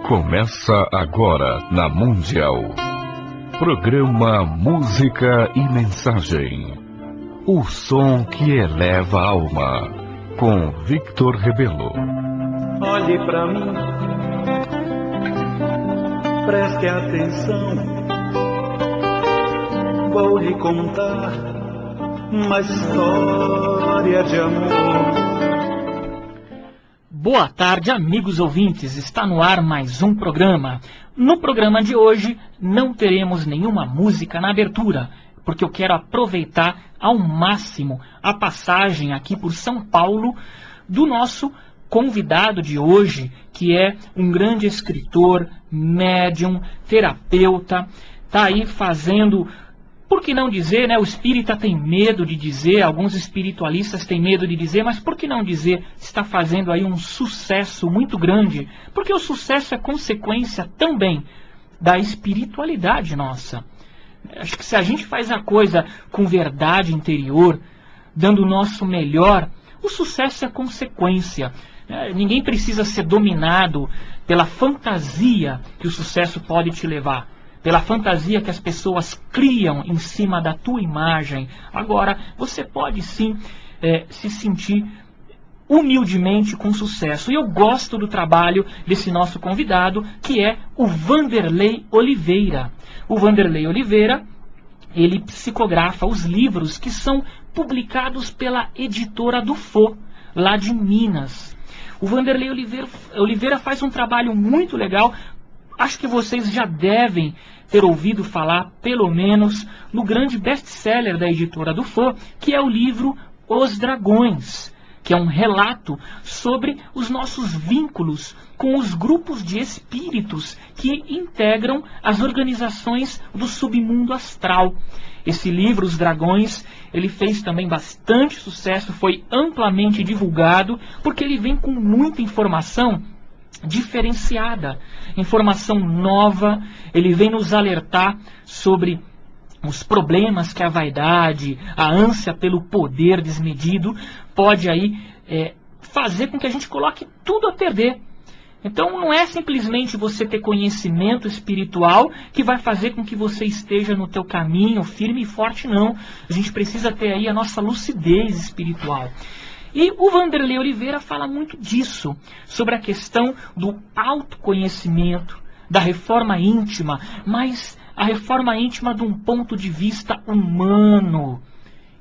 Começa agora na Mundial. Programa Música e Mensagem. O som que eleva a alma. Com Victor Rebelo. Olhe pra mim, preste atenção. Vou lhe contar uma história de amor. Boa tarde, amigos ouvintes. Está no ar mais um programa. No programa de hoje não teremos nenhuma música na abertura, porque eu quero aproveitar ao máximo a passagem aqui por São Paulo do nosso convidado de hoje, que é um grande escritor, médium, terapeuta, está aí fazendo, por que não dizer, né? O espírita tem medo de dizer, alguns espiritualistas têm medo de dizer, mas por que não dizer, está fazendo aí um sucesso muito grande, porque o sucesso é consequência também da espiritualidade nossa. Acho que se a gente faz a coisa com verdade interior, dando o nosso melhor, o sucesso é consequência. Ninguém precisa ser dominado pela fantasia que o sucesso pode te levar, pela fantasia que as pessoas criam em cima da tua imagem. Agora, você pode sim se sentir humildemente com sucesso. E eu gosto do trabalho desse nosso convidado, que é o Vanderlei Oliveira. O Vanderlei Oliveira, ele psicografa os livros que são publicados pela editora Dufo, lá de Minas. O Vanderlei Oliveira faz um trabalho muito legal. Acho que vocês já devem ter ouvido falar, pelo menos, no grande best-seller da editora Dufo, que é o livro Os Dragões, que é um relato sobre os nossos vínculos com os grupos de espíritos que integram as organizações do submundo astral. Esse livro, Os Dragões, ele fez também bastante sucesso, foi amplamente divulgado, porque ele vem com muita informação diferenciada, informação nova. Ele vem nos alertar sobre os problemas que a vaidade, a ânsia pelo poder desmedido pode aí fazer com que a gente coloque tudo a perder. Então não é simplesmente você ter conhecimento espiritual que vai fazer com que você esteja no teu caminho firme e forte, não. A gente precisa ter aí a nossa lucidez espiritual. E o Vanderlei Oliveira fala muito disso, sobre a questão do autoconhecimento, da reforma íntima, mas a reforma íntima de um ponto de vista humano.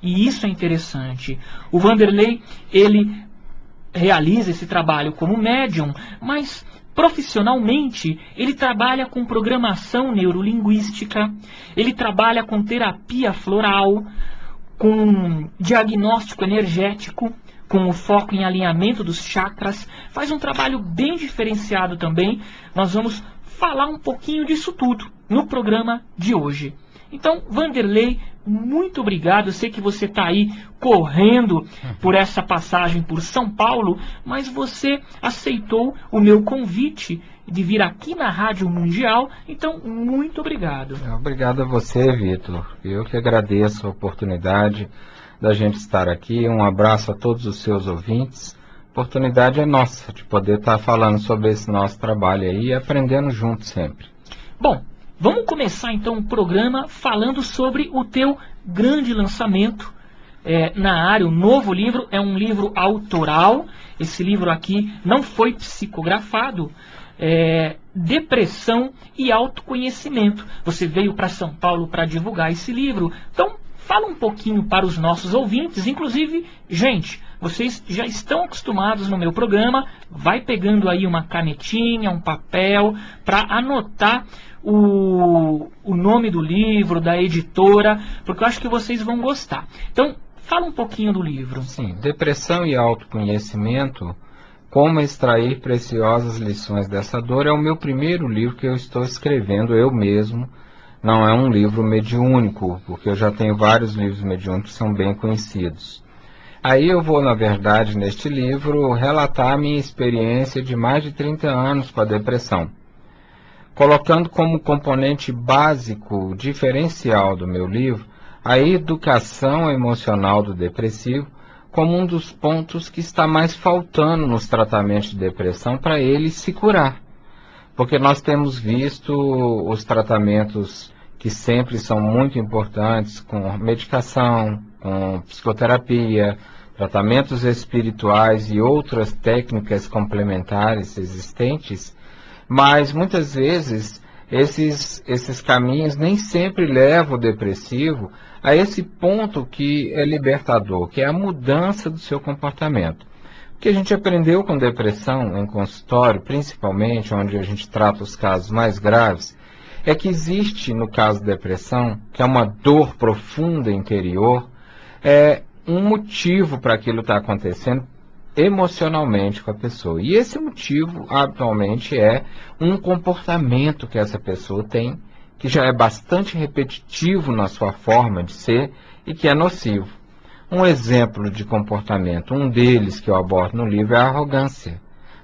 E isso é interessante. O Vanderlei, ele realiza esse trabalho como médium, mas profissionalmente ele trabalha com programação neurolinguística, ele trabalha com terapia floral, com diagnóstico energético, com o foco em alinhamento dos chakras, faz um trabalho bem diferenciado também. Nós vamos falar um pouquinho disso tudo no programa de hoje. Então, Vanderlei, muito obrigado. Eu sei que você está aí correndo por essa passagem por São Paulo, mas você aceitou o meu convite de vir aqui na Rádio Mundial. Então, muito obrigado. Obrigado a você, Vitor. Eu que agradeço a oportunidade da gente estar aqui. Um abraço a todos os seus ouvintes. A oportunidade é nossa de poder estar falando sobre esse nosso trabalho aí e aprendendo juntos sempre. Bom, vamos começar então o programa falando sobre o teu grande lançamento na área. O novo livro é um livro autoral. Esse livro aqui não foi psicografado. Depressão e autoconhecimento. Você veio para São Paulo para divulgar esse livro. Então, fala um pouquinho para os nossos ouvintes. Inclusive, gente, vocês já estão acostumados no meu programa. Vai pegando aí uma canetinha, um papel, para anotar o nome do livro, da editora, porque eu acho que vocês vão gostar. Então, fala um pouquinho do livro. Sim, Depressão e Autoconhecimento, como extrair preciosas lições dessa dor, é o meu primeiro livro que eu estou escrevendo eu mesmo. Não é um livro mediúnico, porque eu já tenho vários livros mediúnicos que são bem conhecidos. Aí eu vou, na verdade, neste livro, relatar a minha experiência de mais de 30 anos com a depressão, colocando como componente básico, diferencial do meu livro, a educação emocional do depressivo, como um dos pontos que está mais faltando nos tratamentos de depressão para ele se curar. Porque nós temos visto os tratamentos que sempre são muito importantes, com medicação, com psicoterapia, tratamentos espirituais e outras técnicas complementares existentes, mas muitas vezes esses caminhos nem sempre levam o depressivo a esse ponto que é libertador, que é a mudança do seu comportamento. O que a gente aprendeu com depressão em consultório, principalmente onde a gente trata os casos mais graves, é que existe, no caso da depressão, que é uma dor profunda interior, um motivo para aquilo estar acontecendo emocionalmente com a pessoa. E esse motivo, habitualmente, é um comportamento que essa pessoa tem, que já é bastante repetitivo na sua forma de ser e que é nocivo. Um exemplo de comportamento, um deles que eu abordo no livro, é a arrogância.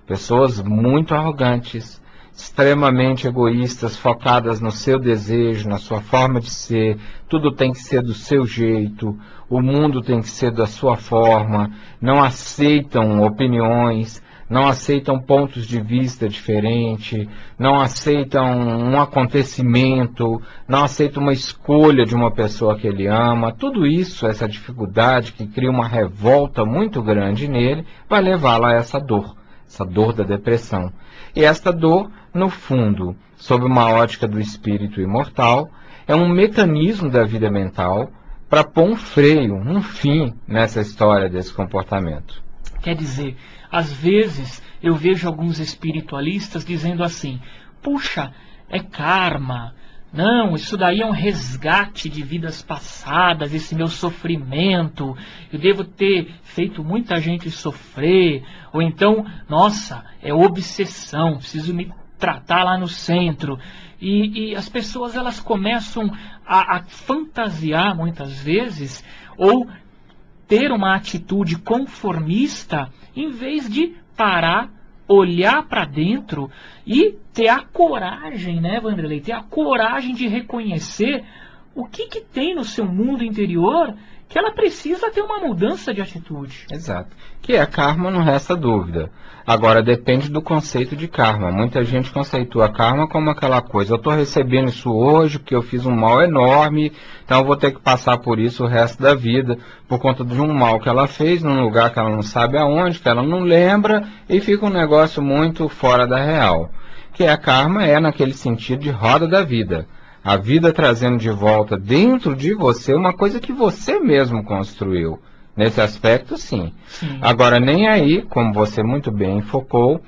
Pessoas muito arrogantes, extremamente egoístas, focadas no seu desejo, na sua forma de ser, tudo tem que ser do seu jeito, o mundo tem que ser da sua forma, não aceitam opiniões, não aceitam pontos de vista diferentes, não aceitam um acontecimento, não aceitam uma escolha de uma pessoa que ele ama. Tudo isso, essa dificuldade que cria uma revolta muito grande nele, vai levá-lo a essa dor da depressão. E esta dor, no fundo, sob uma ótica do espírito imortal, é um mecanismo da vida mental para pôr um freio, um fim nessa história desse comportamento. Quer dizer, às vezes eu vejo alguns espiritualistas dizendo assim: puxa, é karma, não, isso daí é um resgate de vidas passadas, esse meu sofrimento, eu devo ter feito muita gente sofrer, ou então, nossa, é obsessão, preciso me tratar lá no centro. E as pessoas, elas começam a fantasiar muitas vezes, ou ter uma atitude conformista, em vez de parar, olhar para dentro e ter a coragem, né, Wanderley? Ter a coragem de reconhecer o que tem no seu mundo interior que ela precisa ter uma mudança de atitude. Exato. Que é karma, não resta dúvida. Agora, depende do conceito de karma. Muita gente conceitua karma como aquela coisa: eu estou recebendo isso hoje porque eu fiz um mal enorme, então eu vou ter que passar por isso o resto da vida, por conta de um mal que ela fez, num lugar que ela não sabe aonde, que ela não lembra, e fica um negócio muito fora da real. Que a karma é naquele sentido de roda da vida. A vida trazendo de volta dentro de você uma coisa que você mesmo construiu. Nesse aspecto, sim. Agora, nem aí, como você muito bem focou,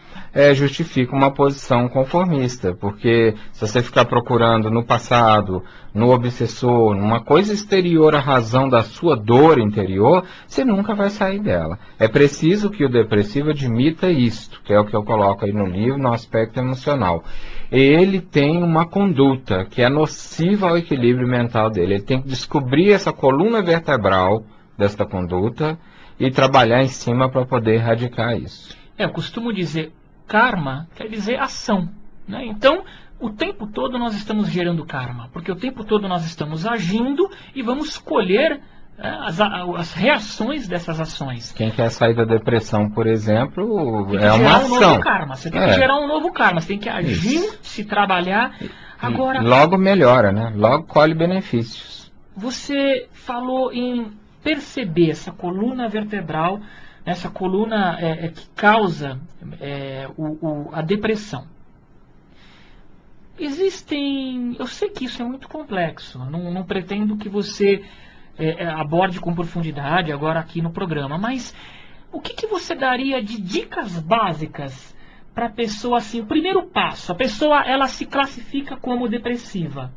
justifica uma posição conformista. Porque se você ficar procurando no passado, no obsessor, numa coisa exterior à razão da sua dor interior, você nunca vai sair dela. É preciso que o depressivo admita isto, que é o que eu coloco aí no livro, no aspecto emocional. Ele tem uma conduta que é nociva ao equilíbrio mental dele. Ele tem que descobrir essa coluna vertebral desta conduta e trabalhar em cima para poder erradicar isso. Eu costumo dizer, karma quer dizer ação, né? Então, o tempo todo nós estamos gerando karma, porque o tempo todo nós estamos agindo e vamos colher as reações dessas ações. Quem quer sair da depressão, por exemplo, é uma ação. Novo karma. Você tem que gerar um novo karma, você tem que agir, se trabalhar. Agora, logo melhora, né? Logo colhe benefícios. Você falou em perceber essa coluna vertebral, essa coluna que causa a depressão. Existem... Eu sei que isso é muito complexo, não pretendo que você aborde com profundidade agora aqui no programa, mas o que você daria de dicas básicas para a pessoa, assim, o primeiro passo? A pessoa, ela se classifica como depressiva.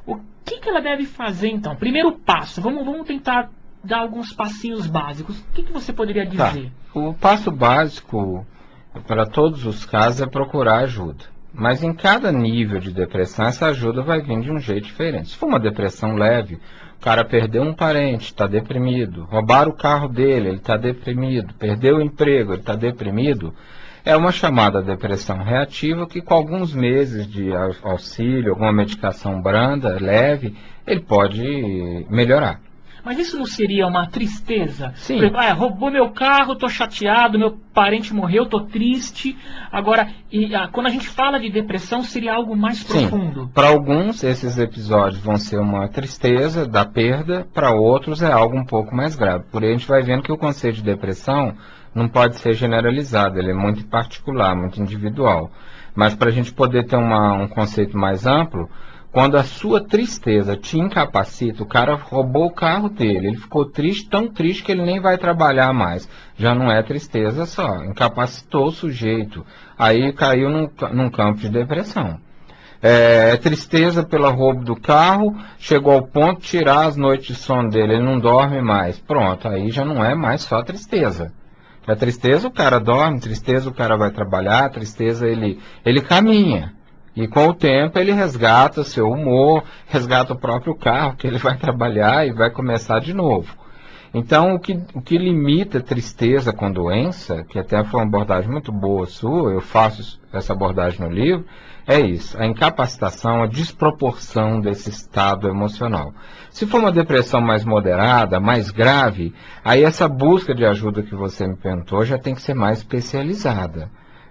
O que ela deve fazer, então? Primeiro passo, vamos tentar dar alguns passinhos básicos. O que você poderia dizer? O passo básico, para todos os casos, é procurar ajuda. Mas em cada nível de depressão, essa ajuda vai vir de um jeito diferente. Se for uma depressão leve, o cara perdeu um parente, está deprimido. Roubaram o carro dele, ele está deprimido. Perdeu o emprego, ele está deprimido. É uma chamada depressão reativa que, com alguns meses de auxílio, alguma medicação branda, leve, ele pode melhorar. Mas isso não seria uma tristeza? Sim. Por exemplo, roubou meu carro, tô chateado, meu parente morreu, tô triste. Agora, quando a gente fala de depressão, seria algo mais profundo. Para alguns, esses episódios vão ser uma tristeza da perda, para outros é algo um pouco mais grave. Por aí a gente vai vendo que o conceito de depressão não pode ser generalizado, ele é muito particular, muito individual. Mas para a gente poder ter um conceito mais amplo, quando a sua tristeza te incapacita, o cara roubou o carro dele, ele ficou triste, tão triste que ele nem vai trabalhar mais. Já não é tristeza só, incapacitou o sujeito, aí caiu num campo de depressão. Tristeza pelo roubo do carro, chegou ao ponto de tirar as noites de sono dele, ele não dorme mais. Pronto, aí já não é mais só tristeza. A tristeza o cara dorme, tristeza o cara vai trabalhar, tristeza ele caminha. E com o tempo ele resgata o seu humor, resgata o próprio carro que ele vai trabalhar e vai começar de novo. Então o que limita a tristeza com doença, que até foi uma abordagem muito boa sua, eu faço essa abordagem no livro, é isso, a incapacitação, a desproporção desse estado emocional. Se for uma depressão mais moderada, mais grave, aí essa busca de ajuda que você me perguntou já tem que ser mais especializada.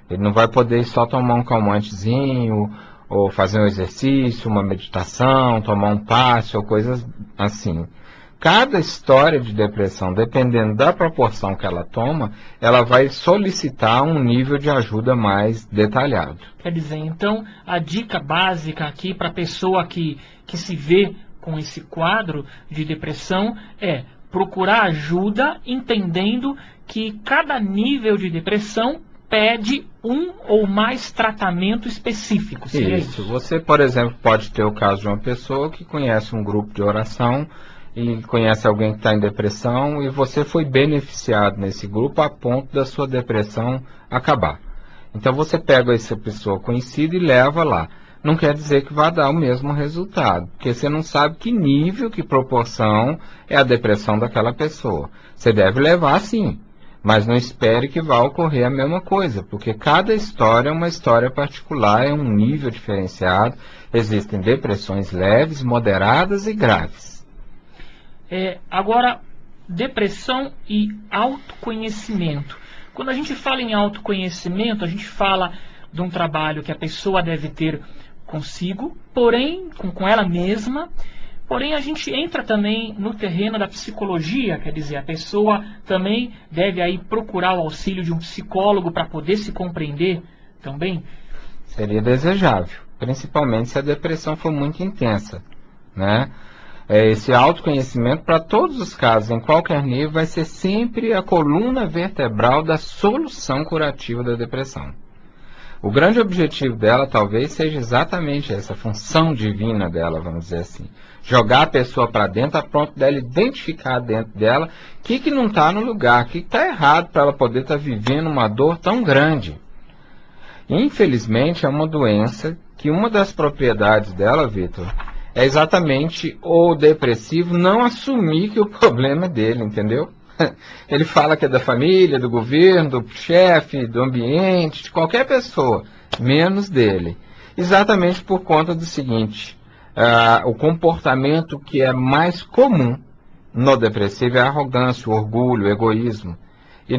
Ele não vai poder só tomar um calmantezinho, ou fazer um exercício, uma meditação, tomar um passe, ou coisas assim. Cada história de depressão, dependendo da proporção que ela toma, ela vai solicitar um nível de ajuda mais detalhado. Quer dizer, então, a dica básica aqui para a pessoa que se vê com esse quadro de depressão é procurar ajuda, entendendo que cada nível de depressão pede um ou mais tratamento específico. Isso. Você, por exemplo, pode ter o caso de uma pessoa que conhece um grupo de oração e conhece alguém que está em depressão e você foi beneficiado nesse grupo a ponto da sua depressão acabar. Então você pega essa pessoa conhecida e leva lá. Não quer dizer que vai dar o mesmo resultado, porque você não sabe que nível, que proporção é a depressão daquela pessoa. Você deve levar sim, mas não espere que vá ocorrer a mesma coisa, porque cada história é uma história particular, é um nível diferenciado. Existem depressões leves, moderadas e graves. Agora, depressão e autoconhecimento. Quando a gente fala em autoconhecimento, a gente fala de um trabalho que a pessoa deve ter consigo, porém, com ela mesma. Porém, a gente entra também no terreno da psicologia, quer dizer, a pessoa também deve aí procurar o auxílio de um psicólogo para poder se compreender também? Seria desejável, principalmente se a depressão for muito intensa, né? Esse autoconhecimento, para todos os casos, em qualquer nível, vai ser sempre a coluna vertebral da solução curativa da depressão. O grande objetivo dela talvez seja exatamente essa função divina dela, vamos dizer assim. Jogar a pessoa para dentro a ponto dela identificar dentro dela o que não está no lugar, o que está errado para ela poder estar vivendo uma dor tão grande. Infelizmente é uma doença que uma das propriedades dela, Vitor, é exatamente o depressivo não assumir que o problema é dele, entendeu? Ele fala que é da família, do governo, do chefe, do ambiente, de qualquer pessoa, menos dele. Exatamente por conta do seguinte, o comportamento que é mais comum no depressivo é a arrogância, o orgulho, o egoísmo. E a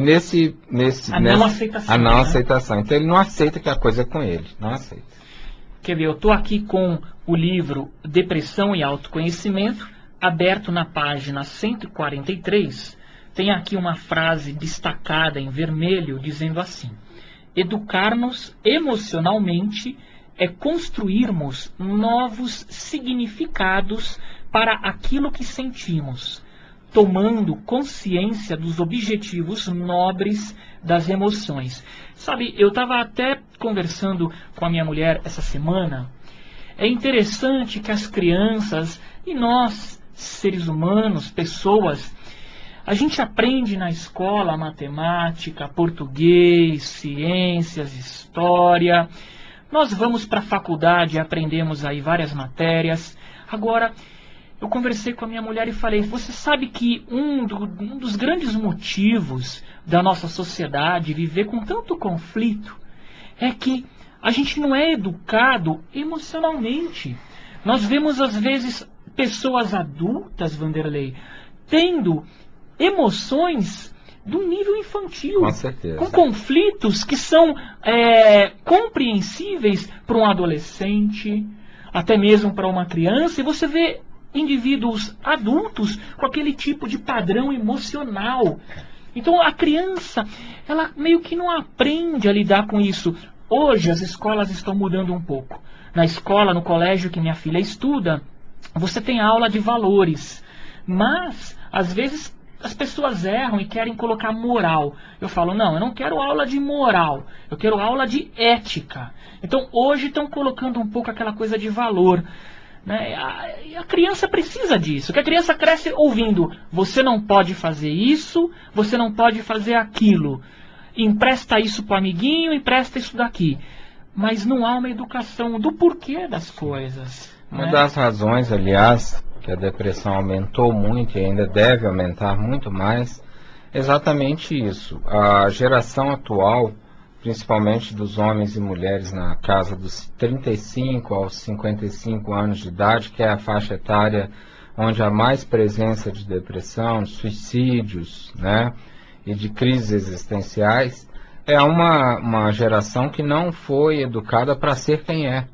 não aceitação. A não aceitação. Então ele não aceita que a coisa é com ele, não aceita. Quer ver, eu estou aqui com o livro Depressão e Autoconhecimento, aberto na página 143, tem aqui uma frase destacada em vermelho, dizendo assim: educar-nos emocionalmente é construirmos novos significados para aquilo que sentimos, tomando consciência dos objetivos nobres das emoções. Sabe, eu estava até conversando com a minha mulher essa semana. É interessante que as crianças e nós, seres humanos, pessoas, a gente aprende na escola matemática, português, ciências, história. Nós vamos para a faculdade e aprendemos aí várias matérias. Agora, eu conversei com a minha mulher e falei, você sabe que um dos grandes motivos da nossa sociedade viver com tanto conflito é que a gente não é educado emocionalmente. Nós vemos, às vezes, pessoas adultas, Vanderlei, tendo emoções de um nível infantil, Com certeza. com conflitos que são compreensíveis para um adolescente, até mesmo para uma criança, e você vê indivíduos adultos com aquele tipo de padrão emocional. Então a criança, ela meio que não aprende a lidar com isso. Hoje as escolas estão mudando um pouco. Na escola, no colégio que minha filha estuda, você tem aula de valores, mas às vezes as pessoas erram e querem colocar moral. Eu falo, não, eu não quero aula de moral, eu quero aula de ética. Então hoje estão colocando um pouco aquela coisa de valor, né? A criança precisa disso, porque a criança cresce ouvindo, você não pode fazer isso, você não pode fazer aquilo, empresta isso para o amiguinho, empresta isso daqui. Mas não há uma educação do porquê das coisas. Uma né? das razões, aliás, que a depressão aumentou muito e ainda deve aumentar muito mais, é exatamente isso. A geração atual, principalmente dos homens e mulheres na casa dos 35 aos 55 anos de idade, que é a faixa etária onde há mais presença de depressão, de suicídios, né, e de crises existenciais, é uma geração que não foi educada para ser quem é.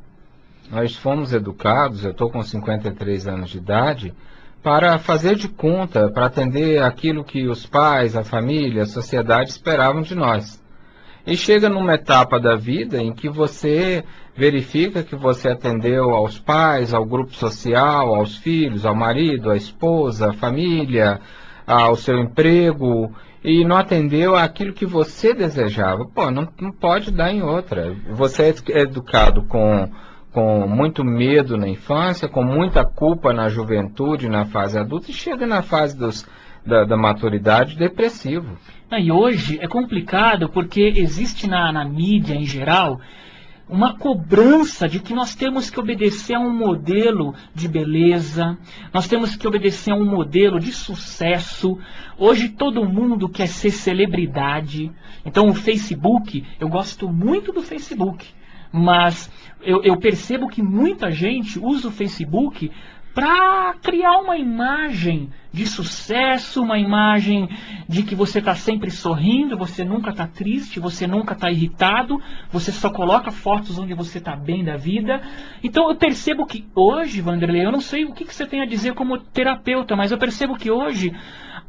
Nós fomos educados, eu estou com 53 anos de idade, para fazer de conta, para atender aquilo que os pais, a família, a sociedade esperavam de nós. E chega numa etapa da vida em que você verifica que você atendeu aos pais, ao grupo social, aos filhos, ao marido, à esposa, à família, ao seu emprego, e não atendeu àquilo que você desejava. Pô, não pode dar em outra. Você é educado com muito medo na infância, com muita culpa na juventude, na fase adulta, e chega na fase da maturidade depressivo. E hoje é complicado porque existe na mídia em geral uma cobrança de que nós temos que obedecer a um modelo de beleza, nós temos que obedecer a um modelo de sucesso. Hoje todo mundo quer ser celebridade. Então o Facebook, eu gosto muito do Facebook, mas eu percebo que muita gente usa o Facebook para criar uma imagem de sucesso, uma imagem de que você está sempre sorrindo, você nunca está triste, você nunca está irritado, você só coloca fotos onde você está bem da vida. Então eu percebo que hoje, Vanderlei, eu não sei o que você tem a dizer como terapeuta, mas eu percebo que hoje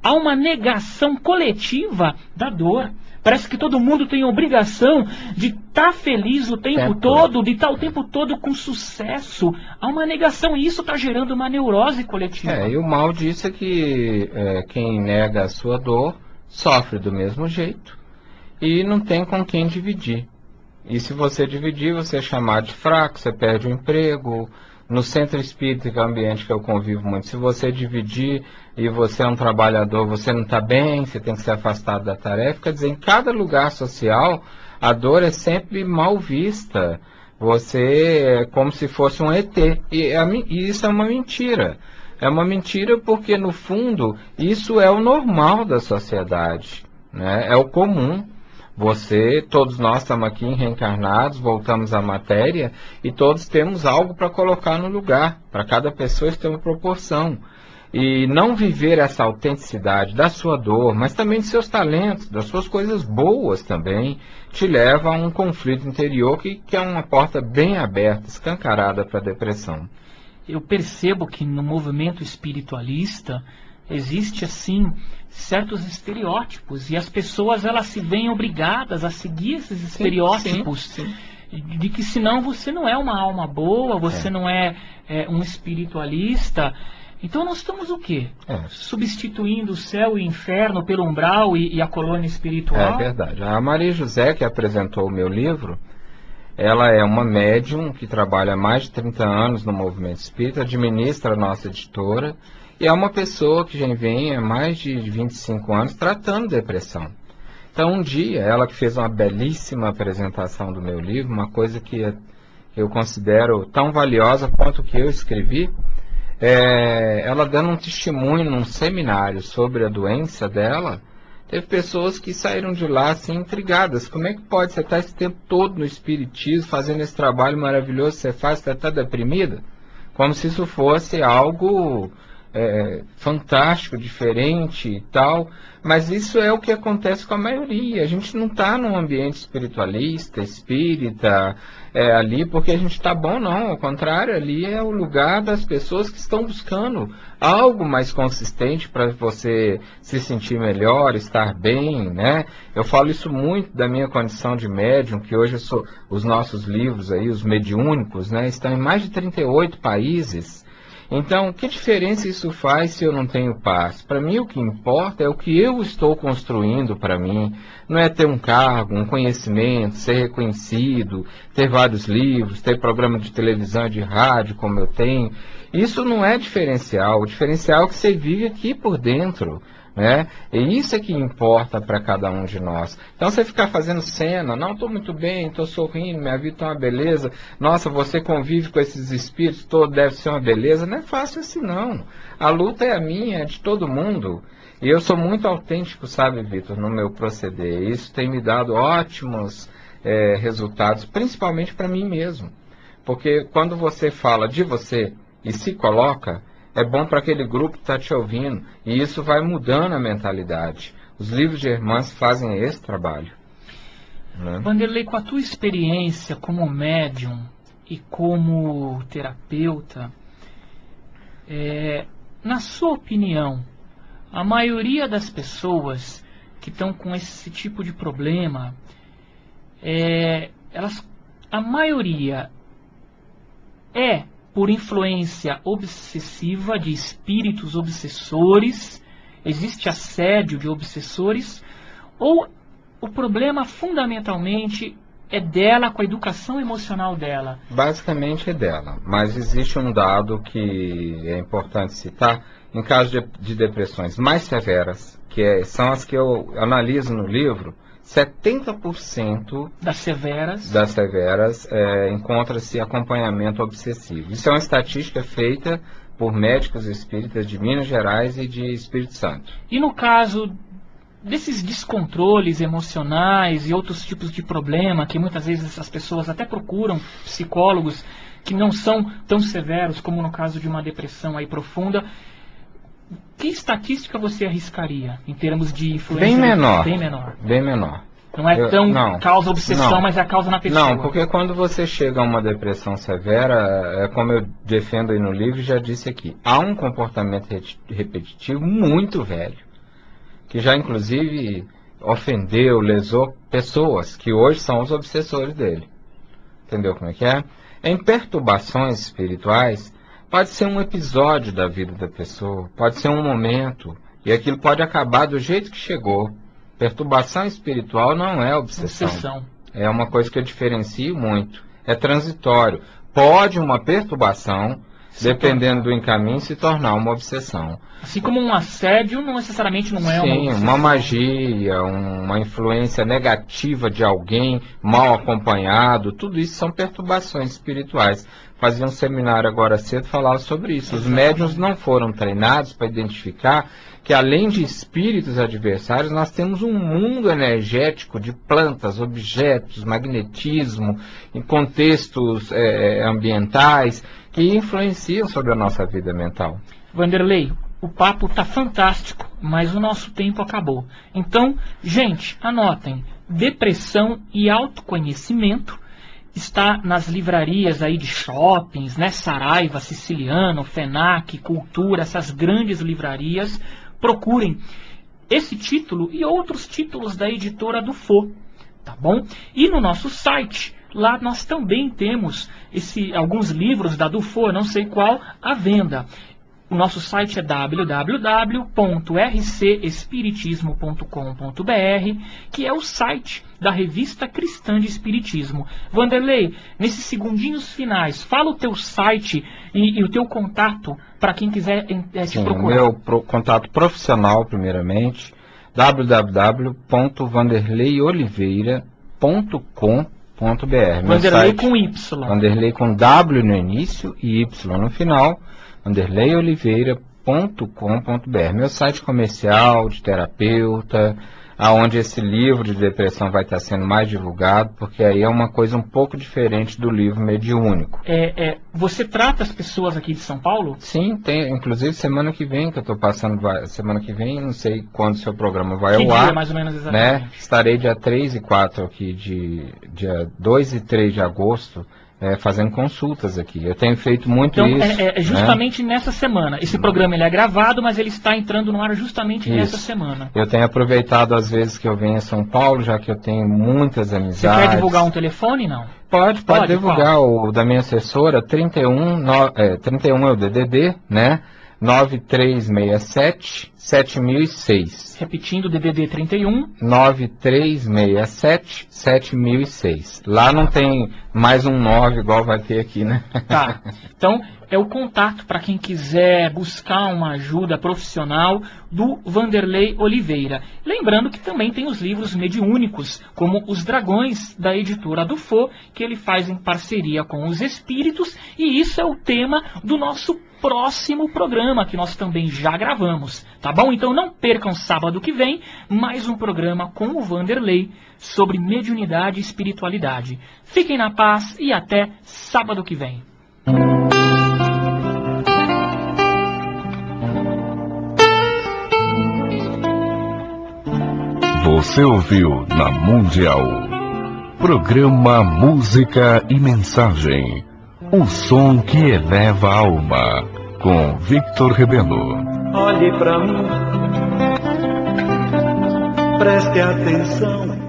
há uma negação coletiva da dor. Parece que todo mundo tem a obrigação de estar feliz o tempo todo, de estar o tempo todo com sucesso. Há uma negação e isso está gerando uma neurose coletiva. E o mal disso é que quem nega a sua dor sofre do mesmo jeito e não tem com quem dividir. E se você dividir, você é chamado de fraco, você perde o emprego. No centro espírita, que é o ambiente que eu convivo muito, se você dividir e você é um trabalhador, você não está bem, você tem que ser afastado da tarefa. Quer dizer, em cada lugar social, a dor é sempre mal vista. Você é como se fosse um ET. E isso é uma mentira. É uma mentira porque, no fundo, isso é o normal da sociedade, né? É o comum. Todos nós estamos aqui reencarnados, voltamos à matéria e todos temos algo para colocar no lugar. Para cada pessoa isso tem uma proporção. E não viver essa autenticidade da sua dor, mas também de seus talentos, das suas coisas boas também, te leva a um conflito interior que é uma porta bem aberta, escancarada para a depressão. Eu percebo que no movimento espiritualista existe assim certos estereótipos e as pessoas elas se veem obrigadas a seguir esses estereótipos. Sim. De que senão você não é uma alma boa, você não é um espiritualista. Então nós estamos o quê? Substituindo o céu e o inferno pelo umbral e a colônia espiritual? É verdade. A Maria José, que apresentou o meu livro, ela é uma médium que trabalha há mais de 30 anos no movimento espírita, administra a nossa editora, e é uma pessoa que já vem há mais de 25 anos tratando depressão. Então um dia, ela que fez uma belíssima apresentação do meu livro, uma coisa que eu considero tão valiosa quanto o que eu escrevi, ela dando um testemunho num seminário sobre a doença dela, teve pessoas que saíram de lá assim intrigadas. Como é que pode você estar esse tempo todo no espiritismo, fazendo esse trabalho maravilhoso que você faz, você está deprimida? Como se isso fosse algo fantástico, diferente e tal, mas isso é o que acontece com a maioria. A gente não está num ambiente espiritualista, espírita, ali porque a gente está bom, não. Ao contrário, ali é o lugar das pessoas que estão buscando algo mais consistente para você se sentir melhor, estar bem, né? Eu falo isso muito da minha condição de médium, que hoje os nossos livros aí, os mediúnicos, né, estão em mais de 38 países. Então, que diferença isso faz se eu não tenho paz? Para mim, o que importa é o que eu estou construindo para mim. Não é ter um cargo, um conhecimento, ser reconhecido, ter vários livros, ter programa de televisão e de rádio como eu tenho. Isso não é diferencial. O diferencial é que você vive aqui por dentro, né? E isso é que importa para cada um de nós. Então você ficar fazendo cena, não, estou muito bem, estou sorrindo, minha vida está uma beleza, nossa, você convive com esses espíritos, todo deve ser uma beleza, não é fácil assim não. A luta é a minha, é de todo mundo. E eu sou muito autêntico, sabe, Vitor, no meu proceder. Isso tem me dado ótimos resultados, principalmente para mim mesmo. Porque quando você fala de você e se coloca, é bom para aquele grupo que está te ouvindo. E isso vai mudando a mentalidade. Os livros de Hermance fazem esse trabalho, né? Vanderlei, com a tua experiência como médium e como terapeuta, na sua opinião, a maioria das pessoas que estão com esse tipo de problema, a maioria por influência obsessiva de espíritos obsessores, existe assédio de obsessores, ou o problema fundamentalmente é dela, com a educação emocional dela? Basicamente é dela, mas existe um dado que é importante citar. Em caso de depressões mais severas, são as que eu analiso no livro, 70% das severas encontra-se acompanhamento obsessivo. Isso é uma estatística feita por médicos espíritas de Minas Gerais e de Espírito Santo. E no caso desses descontroles emocionais e outros tipos de problema, que muitas vezes as pessoas até procuram psicólogos que não são tão severos como no caso de uma depressão aí profunda, que estatística você arriscaria em termos de influência? Bem menor. Bem menor. Não é tão causa obsessão, mas é a causa na pessoa. Não, porque quando você chega a uma depressão severa, como eu defendo aí no livro, já disse aqui, há um comportamento repetitivo muito velho, que já inclusive ofendeu, lesou pessoas que hoje são os obsessores dele. Entendeu como é que é? Em perturbações espirituais, pode ser um episódio da vida da pessoa, pode ser um momento, e aquilo pode acabar do jeito que chegou. Perturbação espiritual não é obsessão. É uma coisa que eu diferencio muito. É transitório. Pode uma perturbação, dependendo do encaminho, se tornar uma obsessão. Assim como um assédio não necessariamente não é uma obsessão. Sim, uma magia, uma influência negativa de alguém mal acompanhado, tudo isso são perturbações espirituais. Fazia um seminário agora cedo, falava sobre isso. Os médiuns não foram treinados para identificar que, além de espíritos adversários, nós temos um mundo energético de plantas, objetos, magnetismo, em contextos ambientais, que influenciam sobre a nossa vida mental. Vanderlei, o papo está fantástico, mas o nosso tempo acabou. Então, gente, anotem, Depressão e Autoconhecimento, está nas livrarias aí de shoppings, né? Saraiva, Siciliano, FENAC, Cultura, essas grandes livrarias. Procurem esse título e outros títulos da editora Dufaux, tá bom? E no nosso site, lá nós também temos alguns livros da Dufaux, não sei qual, à venda. O nosso site é www.rcespiritismo.com.br, que é o site da Revista Cristã de Espiritismo. Vanderlei, nesses segundinhos finais, fala o teu site e o teu contato para quem quiser te procurar. O meu contato profissional, primeiramente, www.vanderleioliveira.com.br. Vanderlei com Y. Vanderlei com W no início e Y no final. vanderleioliveira.com.br. Meu site comercial, de terapeuta, aonde esse livro de depressão vai estar sendo mais divulgado, porque aí é uma coisa um pouco diferente do livro mediúnico. Você trata as pessoas aqui de São Paulo? Sim, tem, inclusive semana que vem que eu estou passando, semana que vem, não sei quando o seu programa vai ao ar. Dia, mais ou menos, exatamente. Né? Estarei dia 3 e 4 aqui, dia 2 e 3 de agosto, fazendo consultas aqui. Eu tenho feito muito isso. Então, justamente nessa semana. Esse programa ele é gravado, mas ele está entrando no ar justamente nessa semana. Eu tenho aproveitado as vezes que eu venho a São Paulo, já que eu tenho muitas amizades. Você quer divulgar um telefone, não? Pode divulgar. O da minha assessora, 31 é o DDD, né? 9367 7006. Repetindo, DDD 31 9367 7006. Lá não tem mais um 9 igual vai ter aqui, né? Tá. Então, é o contato para quem quiser buscar uma ajuda profissional do Vanderlei Oliveira. Lembrando que também tem os livros mediúnicos, como Os Dragões, da editora Dufo, que ele faz em parceria com os espíritos, e isso é o tema do nosso próximo programa, que nós também já gravamos, tá bom? Então não percam sábado que vem, mais um programa com o Vanderlei sobre mediunidade e espiritualidade. Fiquem na paz e até sábado que vem. Você ouviu na Mundial, programa Música e Mensagem, o som que eleva a alma, com Victor Rebelo. Olhe pra mim, preste atenção.